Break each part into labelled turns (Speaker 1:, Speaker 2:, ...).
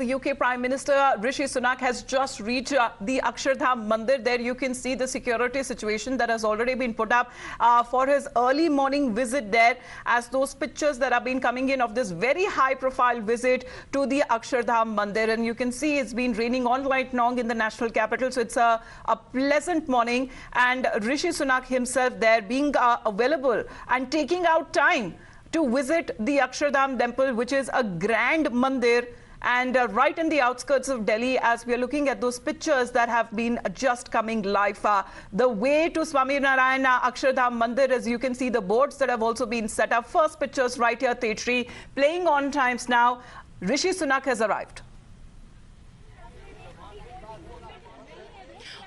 Speaker 1: the UK Prime Minister Rishi Sunak has just reached the Akshardham Mandir. There you can see the security situation that has already been put up for his early morning visit there, as those pictures that have been coming in of this very high profile visit to the Akshardham Mandir. And you can see it's been raining all night long in the national capital, so it's a pleasant morning, and Rishi Sunak himself there being available and taking out time to visit the Akshardham temple, which is a grand mandir, and right in the outskirts of Delhi, as we are looking at those pictures that have been just coming live. The way to Swaminarayan Akshardham Mandir, as you can see the boards that have also been set up. First pictures right here, Tetri, playing on times now. Rishi Sunak has arrived.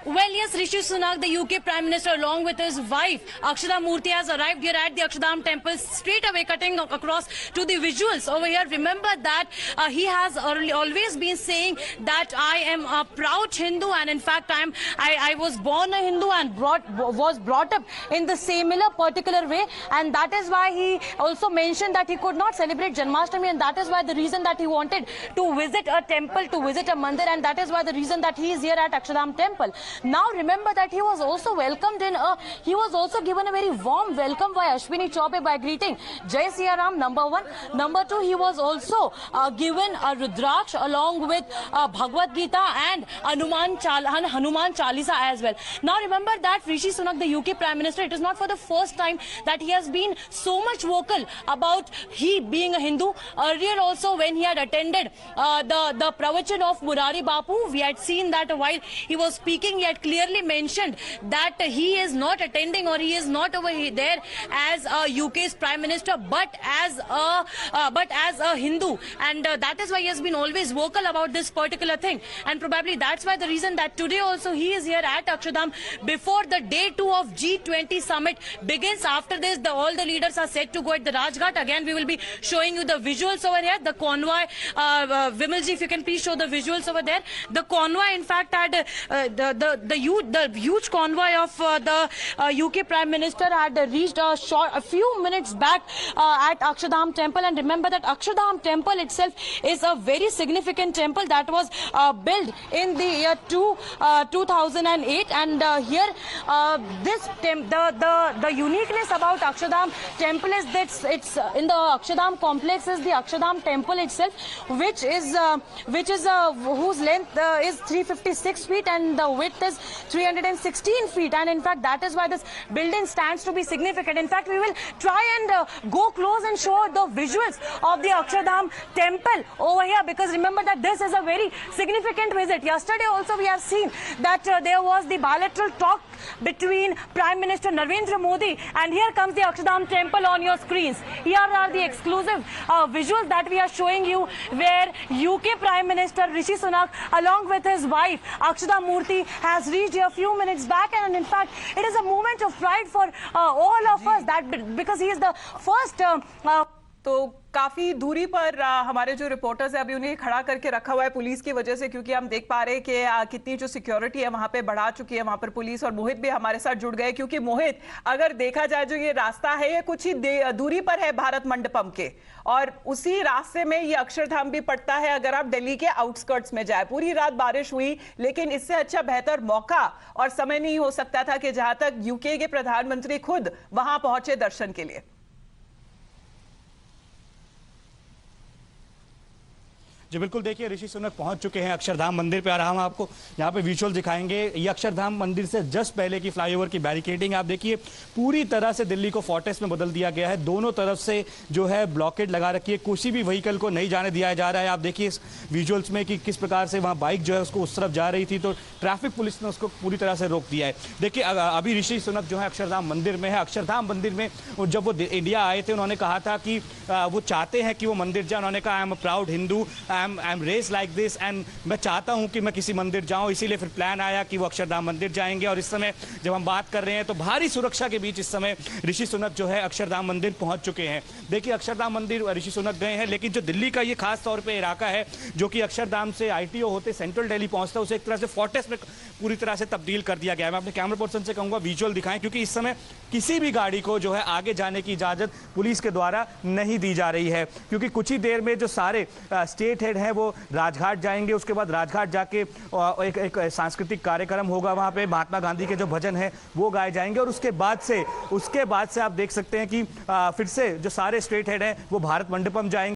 Speaker 2: Well, yes, Rishi Sunak, the UK Prime Minister, along with his wife, Akshata Murthy, has arrived here at the Akshardham Temple, straight away cutting across to the visuals over here. Remember that he has always been saying that I am a proud Hindu, and in fact, I was born a Hindu and was brought up in the similar particular way, and that is why he also mentioned that he could not celebrate Janmashtami, and that is why the reason that he wanted to visit a temple, to visit a mandir, and that is why the reason that he is here at Akshardham Temple. Now remember that he was also welcomed he was also given a very warm welcome by Ashwini Chaubey by greeting Jai Siya Ram, number one. Number two, he was also given a Rudraksh along with Bhagavad Gita and Hanuman Chalisa as well. Now remember that Rishi Sunak, the UK Prime Minister, it is not for the first time that he has been so much vocal about he being a Hindu. Earlier also, when he had attended the pravachan of Murari Bapu, we had seen that while he was speaking, he had clearly mentioned that he is not attending, or he is not over there as UK's Prime Minister, but as a Hindu, and that is why he has been always vocal about this particular thing. And probably that's why the reason that today also he is here at Akshardham before the day 2 of G20 summit begins. After this, all the leaders are set to go at the Rajghat. Again, we will be showing you the visuals over here. The convoy, Vimalji, if you can please show the visuals over there. The convoy, in fact, had the huge convoy of the UK Prime Minister had reached a few minutes back at Akshardham Temple. And remember that Akshardham Temple itself is a very significant temple that was built in the year 2008. And here, the uniqueness about Akshardham Temple is that it's in the Akshardham complex is the Akshardham Temple itself, which is whose length is 356 feet and the width is 316 feet, and in fact that is why this building stands to be significant. In fact, we will try and go close and show the visuals of the Akshardham Temple over here, because remember that this is a very significant visit. Yesterday also we have seen that there was the bilateral talk between Prime Minister Narendra Modi, and here comes the Akshardham Temple on your screens. Here are the exclusive visuals that we are showing you, where UK Prime Minister Rishi Sunak along with his wife Akshata Murthy has reached here a few minutes back, and in fact it is a moment of pride for all of us, that because he is the first
Speaker 1: तो काफी दूरी पर हमारे जो reporters हैं अभी उन्हें खड़ा करके रखा हुआ है पुलिस की वजह से, क्योंकि हम देख पा रहे हैं कि कितनी जो सिक्योरिटी है वहां पे बढ़ा चुकी है वहां पर पुलिस। और मोहित भी हमारे साथ जुड़ गए, क्योंकि मोहित, अगर देखा जाए जो ये रास्ता है ये कुछ ही दूरी पर है भारत मंडपम के, और उसी रास्ते में ये अक्षरधाम भी पड़ता है अगर आप दिल्ली के आउटस्कर्ट्स में जाए। पूरी रात बारिश हुई, लेकिन इससे अच्छा बेहतर मौका और समय नहीं हो सकता था कि जहां तक यूके के प्रधानमंत्री खुद वहां पहुंचे दर्शन के लिए।
Speaker 3: जी बिल्कुल, देखिए ऋषि सुनक पहुंच चुके हैं अक्षरधाम मंदिर पे, और हम आपको यहाँ पे विजुअल दिखाएंगे। ये अक्षरधाम मंदिर से जस्ट पहले की फ्लाईओवर की बैरिकेडिंग आप देखिए, पूरी तरह से दिल्ली को फोर्ट्रेस में बदल दिया गया है। दोनों तरफ से जो है ब्लॉकेड लगा रखी है, किसी भी व्हीकल को नहीं जाने दिया जा रहा है। आप देखिए इस विजुअल्स में कि किस प्रकार से वहाँ बाइक जो है उसको उस तरफ जा रही थी, तो ट्रैफिक पुलिस ने उसको पूरी तरह से रोक दिया है। देखिए अभी ऋषि सुनक जो है अक्षरधाम मंदिर में है। अक्षरधाम मंदिर में जब वो इंडिया आए थे उन्होंने कहा था कि वो चाहते हैं कि वो मंदिर जाए। उन्होंने कहा I am a proud Hindu, I am raised like this, and मैं चाहता हूं कि मैं किसी मंदिर जाऊं। इसीलिए फिर प्लान आया कि वो अक्षरधाम मंदिर जाएंगे। और इस समय जब हम बात कर रहे हैं तो भारी सुरक्षा के बीच इस समय ऋषि सुनक जो है अक्षरधाम मंदिर पहुंच चुके हैं। देखिए अक्षरधाम मंदिर ऋषि सुनक गए हैं, लेकिन जो दिल्ली का ये खास तौर पर इलाका है जो कि अक्षरधाम से ITO होते सेंट्रल दिल्ली पहुंचता है, उसे एक तरह से फोर्ट्रेस में पूरी तरह से तब्दील कर दिया गया है। मैं अपने कैमरा पर्सन से कहूंगा विजुअल दिखाएं, क्योंकि इस समय किसी भी गाड़ी को जो है आगे जाने की इजाजत पुलिस के द्वारा नहीं दी जा रही है, क्योंकि कुछ ही देर में जो सारे स्टेट हेड हेड हैं वो राजघाट जाएंगे, उसके बाद राजघाट जाके एक सांस्कृतिक कार्यक्रम होगा, वहाँ पे महात्मा गांधी के जो भजन हैं वो गाए जाएंगे और उसके बाद से आप देख सकते हैं कि फिर से जो सारे स्टेट हेड हैं वो भारत मंडपम जाएंगे।